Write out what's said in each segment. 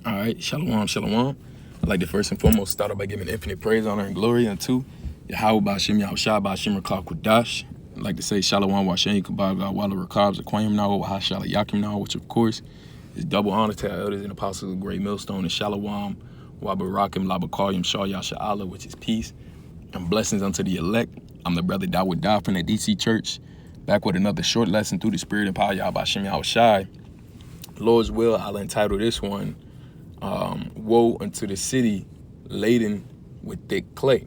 All right, shalom, shalom. I'd like to first and foremost start off by giving infinite praise, honor, and glory unto Yahweh Bashim Yahushua Bashim Rakak Kudash. I'd like to say shalom, Washem, Kabbalah, Walla Rakabs, Aquayim now, Wahashala Yakim now, which of course is double honor to our elders and apostles of the great millstone, and shalom, Wabarakim, Labakayim, Shah Yasha Allah, which is peace, and blessings unto the elect. I'm the brother Dawud Da from the DC Church, back with another short lesson through the spirit and power of Yahweh Bashim Yahushua. Lord's will, I'll entitle this one, Woe unto the city laden with thick clay.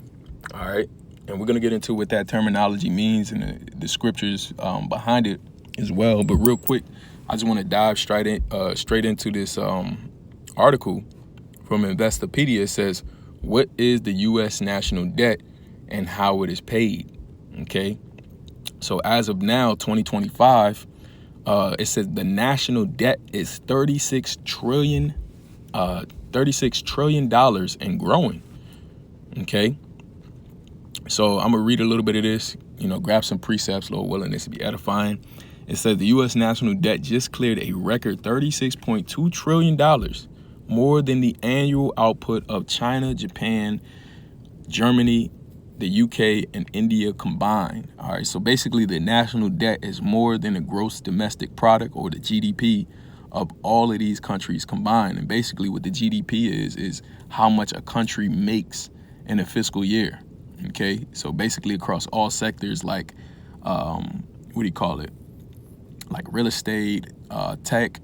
All right, and we're gonna get into what that terminology means and the scriptures behind it as well. But real quick, I just want to dive straight into this article from Investopedia. It says, what is the U.S. national debt and how it is paid? Okay, so as of now, 2025, it says the national debt is $36 trillion and growing. Okay, so I'm gonna read a little bit of this, grab some precepts, Lord willing, this to be edifying. It says the U.S. national debt just cleared a record $36.2 trillion, more than the annual output of China, Japan, Germany, the UK, and India combined. All right, so basically the national debt is more than the gross domestic product, or the GDP, of all of these countries combined. And basically what the GDP is how much a country makes in a fiscal year. Okay, so basically across all sectors, like like real estate, tech,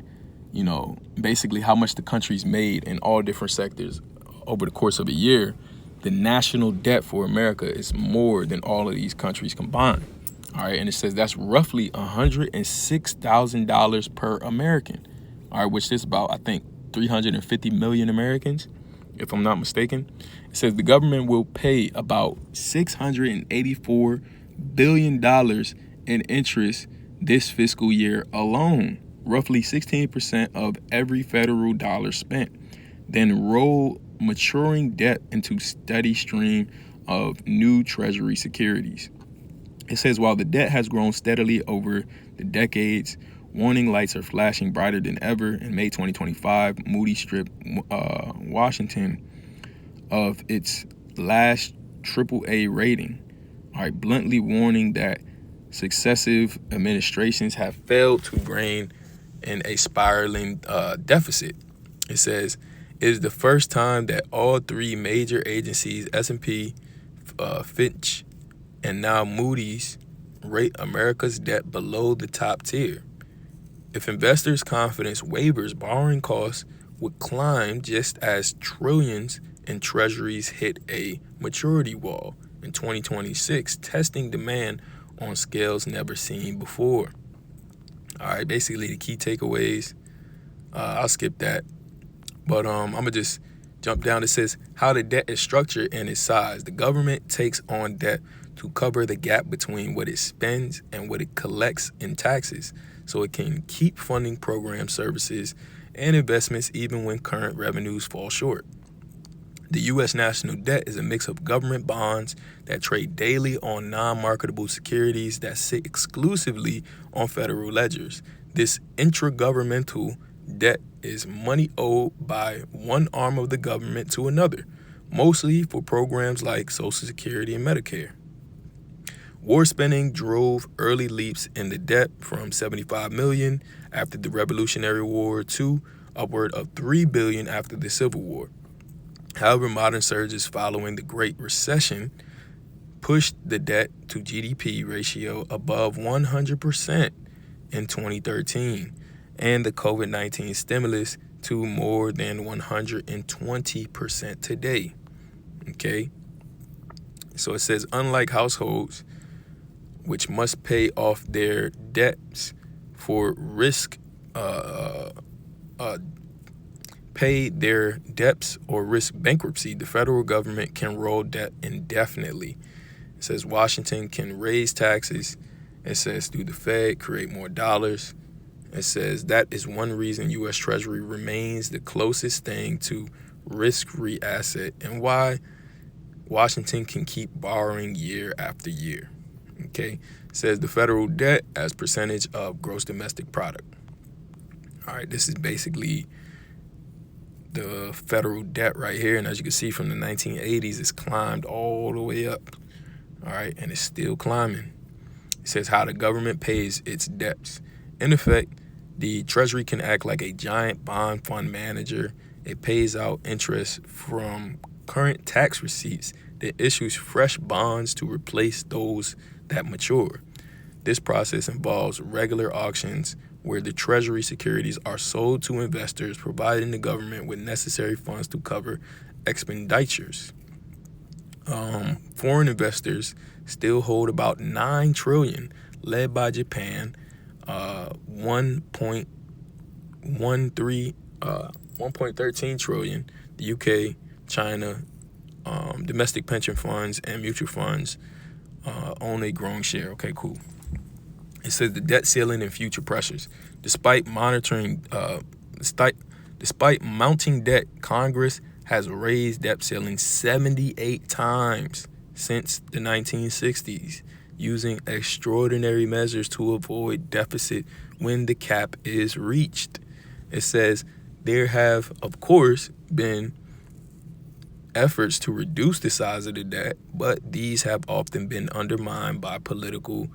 basically how much the country's made in all different sectors over the course of a year. The national debt for America is more than all of these countries combined. All right, and it says that's roughly $106,000 per American. All right, which is about, I think, 350 million Americans, if I'm not mistaken. It says the government will pay about $684 billion in interest this fiscal year alone, roughly 16% of every federal dollar spent, then roll maturing debt into steady stream of new Treasury securities. It says while the debt has grown steadily over the decades, warning lights are flashing brighter than ever. In May 2025, Moody stripped Washington of its last AAA rating, all right, bluntly warning that successive administrations have failed to rein in a spiraling deficit. It says it is the first time that all three major agencies, S&P, Fitch, and now Moody's, rate America's debt below the top tier. If investors' confidence wavers, borrowing costs would climb just as trillions in treasuries hit a maturity wall in 2026, testing demand on scales never seen before. All right, basically the key takeaways, I'll skip that. But I'm going to just jump down. It says how the debt is structured and its size. The government takes on debt to cover the gap between what it spends and what it collects in taxes, so it can keep funding programs, services, and investments even when current revenues fall short. The U.S. national debt is a mix of government bonds that trade daily on non-marketable securities that sit exclusively on federal ledgers. This intragovernmental debt is money owed by one arm of the government to another, mostly for programs like Social Security and Medicare. War spending drove early leaps in the debt from $75 million after the Revolutionary War to upward of $3 billion after the Civil War. However, modern surges following the Great Recession pushed the debt to GDP ratio above 100% in 2013, and the COVID-19 stimulus to more than 120% today. Okay, so it says unlike households, which must pay off their debts for pay their debts or risk bankruptcy, the federal government can roll debt indefinitely. It says Washington can raise taxes. It says through the Fed, create more dollars. It says that is one reason U.S. Treasury remains the closest thing to risk-free asset and why Washington can keep borrowing year after year. Okay, it says the federal debt as percentage of gross domestic product. All right, this is basically the federal debt right here. And as you can see from the 1980s, it's climbed all the way up. All right, and it's still climbing. It says how the government pays its debts. In effect, the Treasury can act like a giant bond fund manager. It pays out interest from current tax receipts that issues fresh bonds to replace those that mature. This process involves regular auctions where the Treasury securities are sold to investors, providing the government with necessary funds to cover expenditures. Foreign investors still hold about 9 trillion, led by Japan, 1.13 trillion, the UK, China, domestic pension funds and mutual funds own a growing share. Okay, cool. It says the debt ceiling and future pressures. Despite mounting debt, Congress has raised debt ceiling 78 times since the 1960s, using extraordinary measures to avoid deficit when the cap is reached. It says there have, of course, been efforts to reduce the size of the debt, but these have often been undermined by political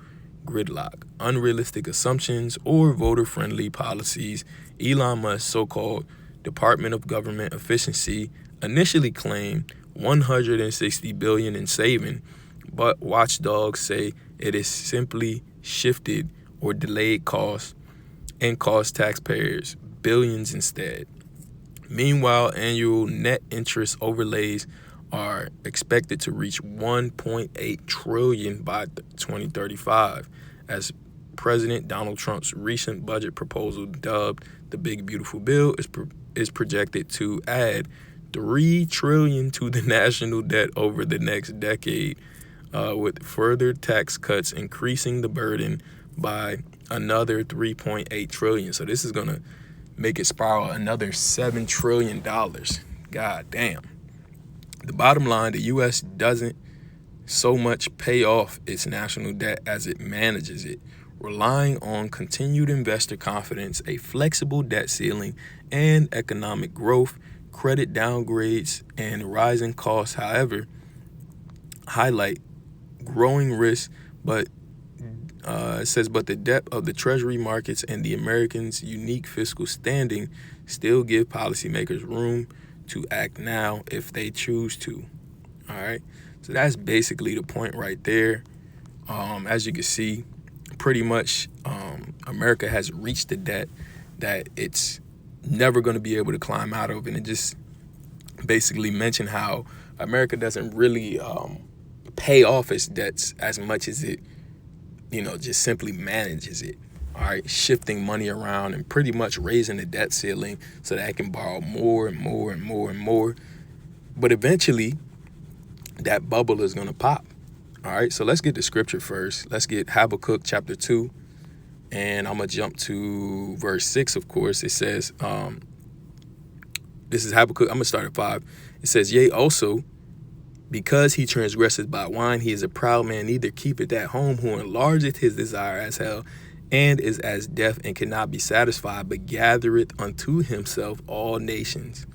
gridlock, unrealistic assumptions, or voter-friendly policies. Elon Musk's so-called Department of Government Efficiency initially claimed 160 billion in saving, but watchdogs say it is simply shifted or delayed costs and cost taxpayers billions instead. Meanwhile, annual net interest overlays are expected to reach 1.8 trillion by 2035, as President Donald Trump's recent budget proposal, dubbed the Big Beautiful Bill, is projected to add 3 trillion to the national debt over the next decade, with further tax cuts increasing the burden by another 3.8 trillion. So this is going to make it spiral another $7 trillion. God damn. The bottom line, the U.S. doesn't so much pay off its national debt as it manages it, relying on continued investor confidence, a flexible debt ceiling, and economic growth. Credit downgrades and rising costs, however, highlight growing risk, but it says, but the depth of the Treasury markets and the Americans' unique fiscal standing still give policymakers room to act now if they choose to. All right. So that's basically the point right there. As you can see, pretty much America has reached the debt that it's never going to be able to climb out of. And it just basically mentioned how America doesn't really pay off its debts as much as it, just simply manages it. All right, shifting money around and pretty much raising the debt ceiling so that it can borrow more and more and more and more. But eventually, that bubble is going to pop. All right, so let's get the scripture first. Let's get Habakkuk chapter 2. And I'm going to jump to verse 6, of course. It says, this is Habakkuk. I'm going to start at 5. It says, yea, also, because he transgresseth by wine, he is a proud man, neither keepeth at home, who enlargeth his desire as hell, and is as death and cannot be satisfied, but gathereth unto himself all nations,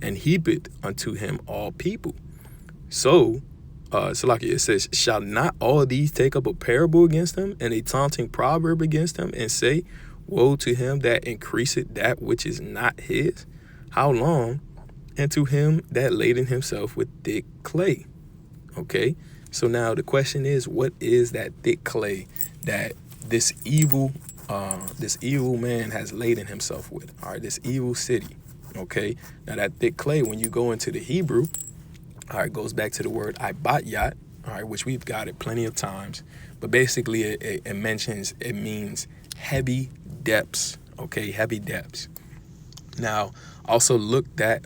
and heapeth unto him all people. So, Salaki, it says, shall not all these take up a parable against him, and a taunting proverb against him, and say, woe to him that increaseth that which is not his? How long? And to him that laden himself with thick clay. Okay, so now the question is, what is that thick clay that this evil man has laden himself with? All right, this evil city. Okay, now that thick clay, when you go into the Hebrew, all right, goes back to the word ibatyat, all right, which we've got it plenty of times. But basically, it means heavy depths. Okay, heavy depths. Now, also look that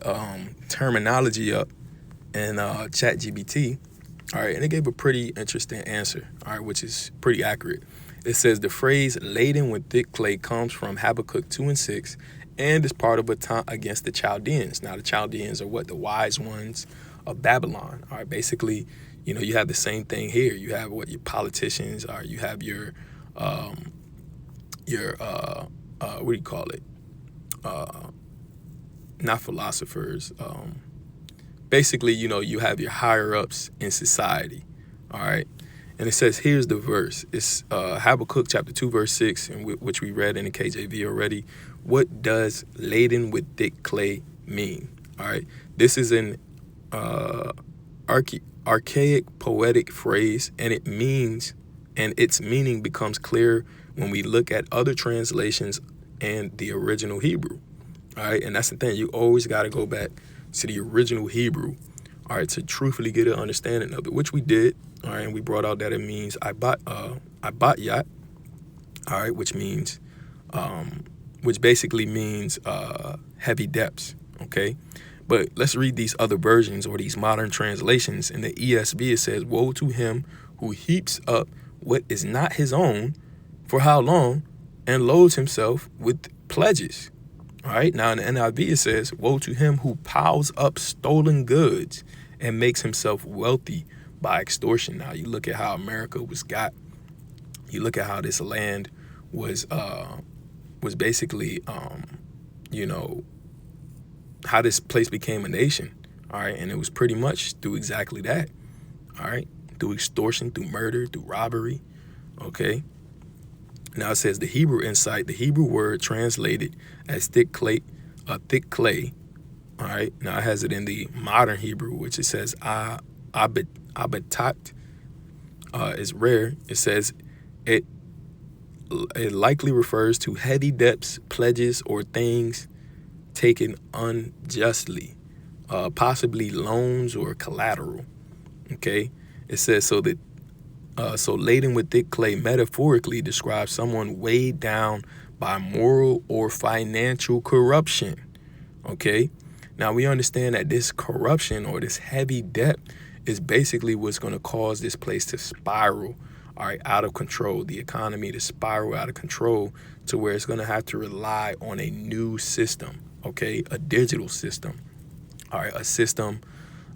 terminology up in ChatGPT, all right, and it gave a pretty interesting answer, all right, which is pretty accurate. It says the phrase laden with thick clay comes from Habakkuk 2 and 6 and is part of a taunt against the Chaldeans. Now, the Chaldeans are what? The wise ones of Babylon, all right? Basically, you have the same thing here. You have what your politicians are. You have your what do you call it? not philosophers. Basically, you have your higher ups in society. All right. And it says, here's the verse. It's Habakkuk chapter 2, verse 6, which we read in the KJV already. What does laden with thick clay mean? All right. This is an archaic poetic phrase, and its meaning becomes clear when we look at other translations and the original Hebrew. All right. And that's the thing. You always got to go back to the original Hebrew, all right, to truthfully get an understanding of it, which we did. All right, and we brought out that it means I bought yacht, all right, which basically means heavy depths, okay? But let's read these other versions or these modern translations. In the ESV, it says, woe to him who heaps up what is not his own, for how long, and loads himself with pledges. All right, now in the NIV, it says, woe to him who piles up stolen goods and makes himself wealthy by extortion. Now, you look at how America was got. You look at how this land was basically, how this place became a nation. All right, and it was pretty much through exactly that. All right, through extortion, through murder, through robbery. Okay. Now it says the Hebrew insight, the Hebrew word translated as thick clay. All right. Now it has it in the modern Hebrew, which it says abetat, is rare. It says it likely refers to heavy debts, pledges, or things taken unjustly, possibly loans or collateral. Okay. It says so laden with thick clay metaphorically describes someone weighed down by moral or financial corruption. Okay. Now we understand that this corruption or this heavy debt is basically what's going to cause this place to spiral, all right, out of control, the economy to spiral out of control to where it's going to have to rely on a new system, okay, a digital system, all right, a system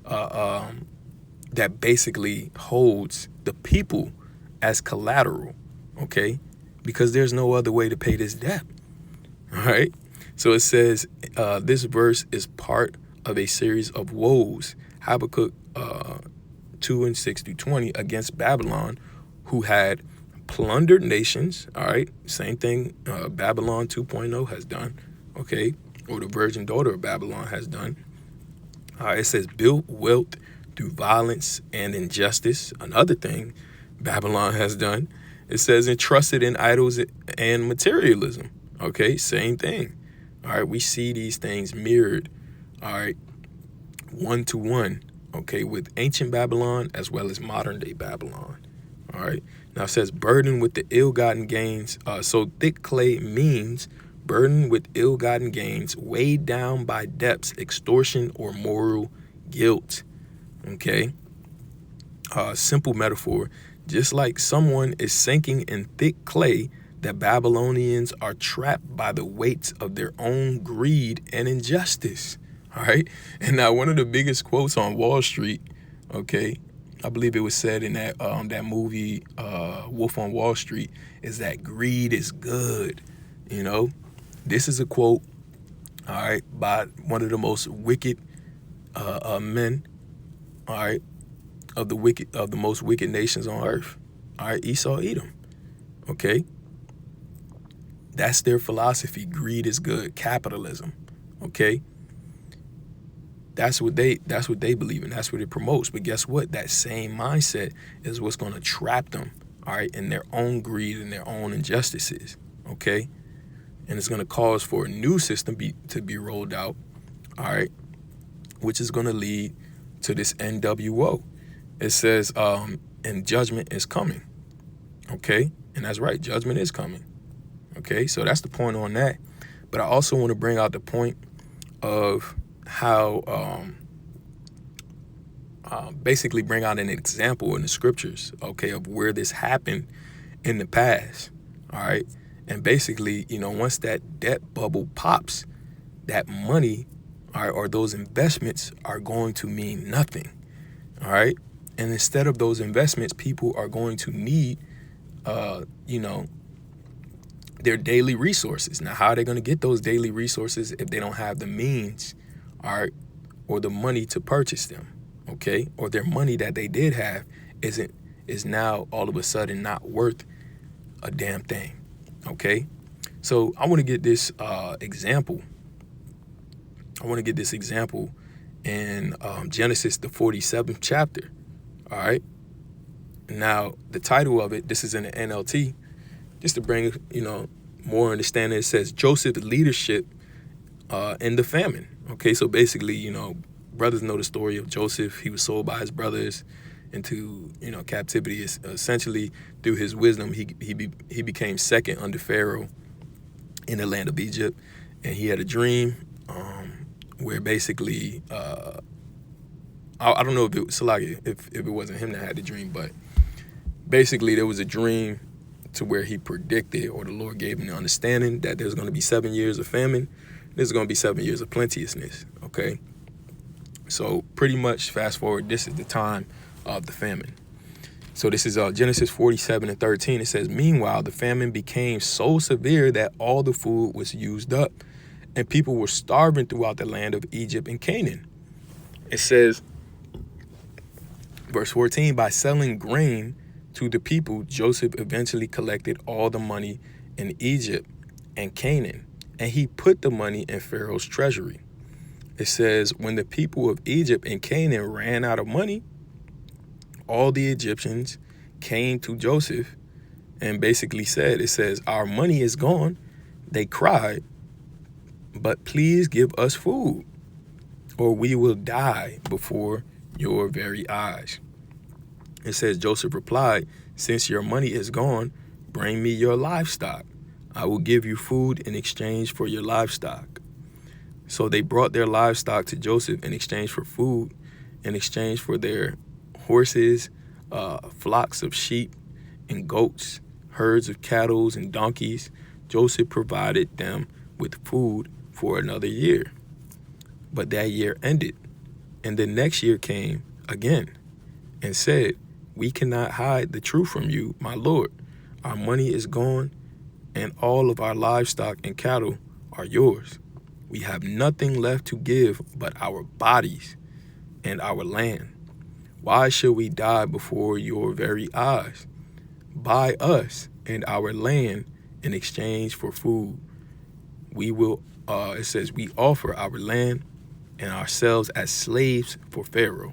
that basically holds the people as collateral, okay, because there's no other way to pay this debt, all right? So it says this verse is part of a series of woes, Habakkuk 2 and 6 through 20, against Babylon, who had plundered nations, all right? Same thing Babylon 2.0 has done, okay? Or the virgin daughter of Babylon has done. It says built wealth through violence and injustice. Another thing Babylon has done. It says entrusted in idols and materialism, okay? Same thing. All right, we see these things mirrored, all right, one to one, okay, with ancient Babylon as well as modern day Babylon, all right. Now it says burdened with the ill-gotten gains. So thick clay means burdened with ill-gotten gains, weighed down by debts, extortion, or moral guilt, okay. Simple metaphor, just like someone is sinking in thick clay, the Babylonians are trapped by the weights of their own greed and injustice. All right. And now one of the biggest quotes on Wall Street, okay, I believe it was said in that movie Wolf on Wall Street, is that greed is good. You know, this is a quote, all right, by one of the most wicked men, all right, of the most wicked nations on earth. All right, Esau, Edom. Okay. That's their philosophy. Greed is good. Capitalism. Okay. That's what they believe in. That's what it promotes. But guess what? That same mindset is what's going to trap them, all right, in their own greed and their own injustices. Okay. And it's going to cause for a new system to be rolled out, all right, which is going to lead to this NWO. It says, and judgment is coming. Okay. And that's right. Judgment is coming. Okay, so that's the point on that. But I also want to bring out the point of how basically bring out an example in the scriptures, okay, of where this happened in the past, all right? And basically, once that debt bubble pops, that money, all right, or those investments are going to mean nothing, all right? And instead of those investments, people are going to need, their daily resources. Now, how are they going to get those daily resources if they don't have the means, all right, or the money to purchase them, okay? Or their money that they did have is now all of a sudden not worth a damn thing, okay? So I want to get this example. I want to get this example in Genesis, the 47th chapter, all right? Now, the title of it, this is in the NLT, just to bring, more understanding. It says Joseph's leadership in the famine. Okay, so basically, brothers know the story of Joseph. He was sold by his brothers into, captivity. Essentially, through his wisdom, he became second under Pharaoh in the land of Egypt, and he had a dream where basically, I don't know if it was Salagi, if it wasn't him that had the dream, but basically there was a dream to where he predicted, or the Lord gave him the understanding that there's going to be 7 years of famine. There's going to be 7 years of plenteousness, okay? So pretty much fast forward, this is the time of the famine. So this is Genesis 47:13. It says, meanwhile, the famine became so severe that all the food was used up, and people were starving throughout the land of Egypt and Canaan. It says, verse 14, by selling grain to the people, Joseph eventually collected all the money in Egypt and Canaan, and he put the money in Pharaoh's treasury. It says, when the people of Egypt and Canaan ran out of money, all the Egyptians came to Joseph and basically said, it says, our money is gone. They cried, but please give us food, or we will die before your very eyes. It says, Joseph replied, since your money is gone, bring me your livestock. I will give you food in exchange for your livestock. So they brought their livestock to Joseph in exchange for food, in exchange for their horses, flocks of sheep and goats, herds of cattle and donkeys. Joseph provided them with food for another year. But that year ended, and the next year came again and said, we cannot hide the truth from you, my Lord. Our money is gone, and all of our livestock and cattle are yours. We have nothing left to give but our bodies and our land. Why should we die before your very eyes? Buy us and our land in exchange for food. We will, it says, we offer our land and ourselves as slaves for Pharaoh.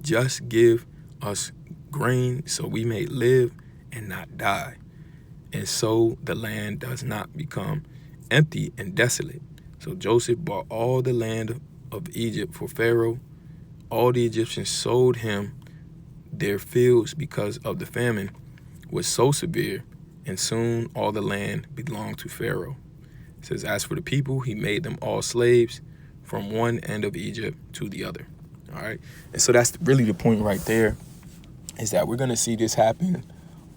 Just give us grain so we may live and not die, and so the land does not become empty and desolate. So Joseph bought all the land of Egypt for Pharaoh. All the Egyptians sold him their fields because of the famine was so severe, and soon all the land belonged to Pharaoh. It says, as for the people, he made them all slaves from one end of Egypt to the other. All right. And so that's really the point right there, is that we're going to see this happen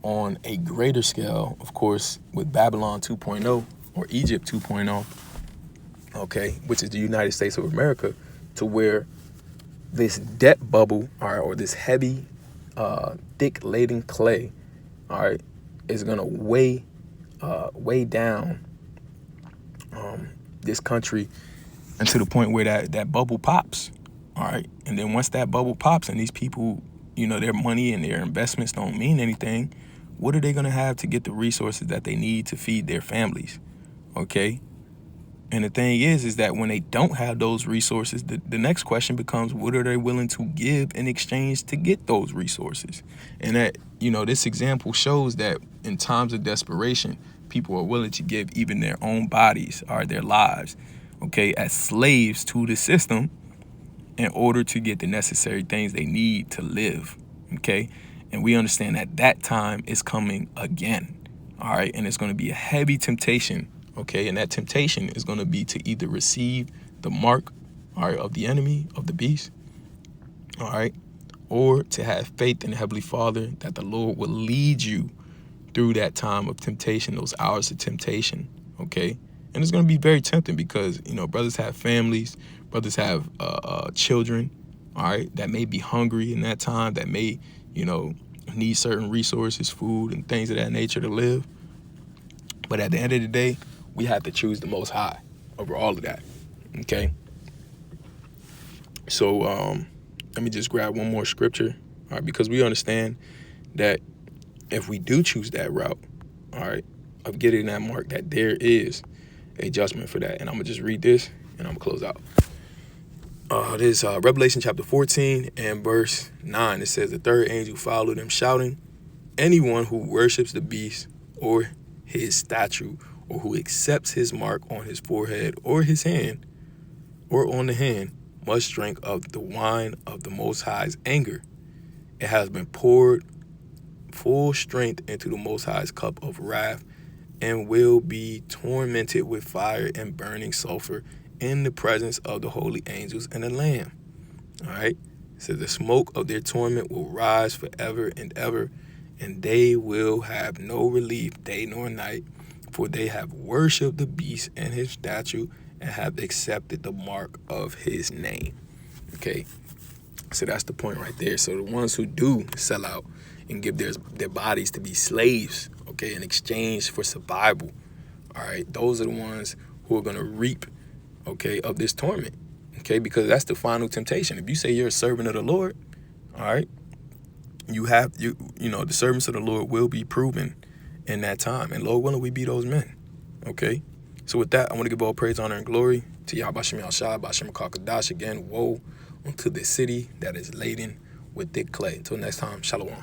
on a greater scale, of course, with Babylon 2.0 or Egypt 2.0, okay, which is the United States of America, to where this debt bubble, all right, or this heavy, thick laden clay, all right, is going to weigh down this country, and to the point where that bubble pops, all right? And then once that bubble pops and these people, their money and their investments don't mean anything, what are they going to have to get the resources that they need to feed their families, okay? And the thing is that when they don't have those resources, the next question becomes, what are they willing to give in exchange to get those resources? And that, this example shows that in times of desperation, people are willing to give even their own bodies or their lives, okay, as slaves to the system in order to get the necessary things they need to live, okay? And we understand that that time is coming again, all right? And it's going to be a heavy temptation, okay? And that temptation is going to be to either receive the mark, all right, of the enemy, of the beast, all right, or to have faith in the Heavenly Father that the Lord will lead you through that time of temptation, those hours of temptation, okay? And it's going to be very tempting because, brothers have families, brothers have children, all right, that may be hungry in that time, that may, need certain resources, food and things of that nature to live. But at the end of the day, we have to choose the Most High over all of that. Okay. So let me just grab one more scripture, all right, because we understand that if we do choose that route, all right, of getting that mark, that there is a judgment for that. And I'm gonna just read this and I'm gonna close out. This is Revelation chapter 14 and verse 9. It says, the third angel followed him, shouting, anyone who worships the beast or his statue, or who accepts his mark on his forehead or his hand, or on the hand, must drink of the wine of the Most High's anger. It has been poured full strength into the Most High's cup of wrath, and will be tormented with fire and burning sulfur in the presence of the holy angels and the Lamb. All right. So the smoke of their torment will rise forever and ever, and they will have no relief day nor night, for they have worshipped the beast and his statue, and have accepted the mark of his name. Okay. So that's the point right there. So the ones who do sell out and give their bodies to be slaves, okay, in exchange for survival, all right, those are the ones who are going to reap, okay, of this torment, okay, because that's the final temptation. If you say you're a servant of the Lord, all right, you know, the servants of the Lord will be proven in that time, and Lord willing, we be those men, okay. So with that, I want to give all praise, honor, and glory to Yahweh Shem Yahshua, Bashem Kakadash again. Woe unto the city that is laden with thick clay. Until next time, shalom.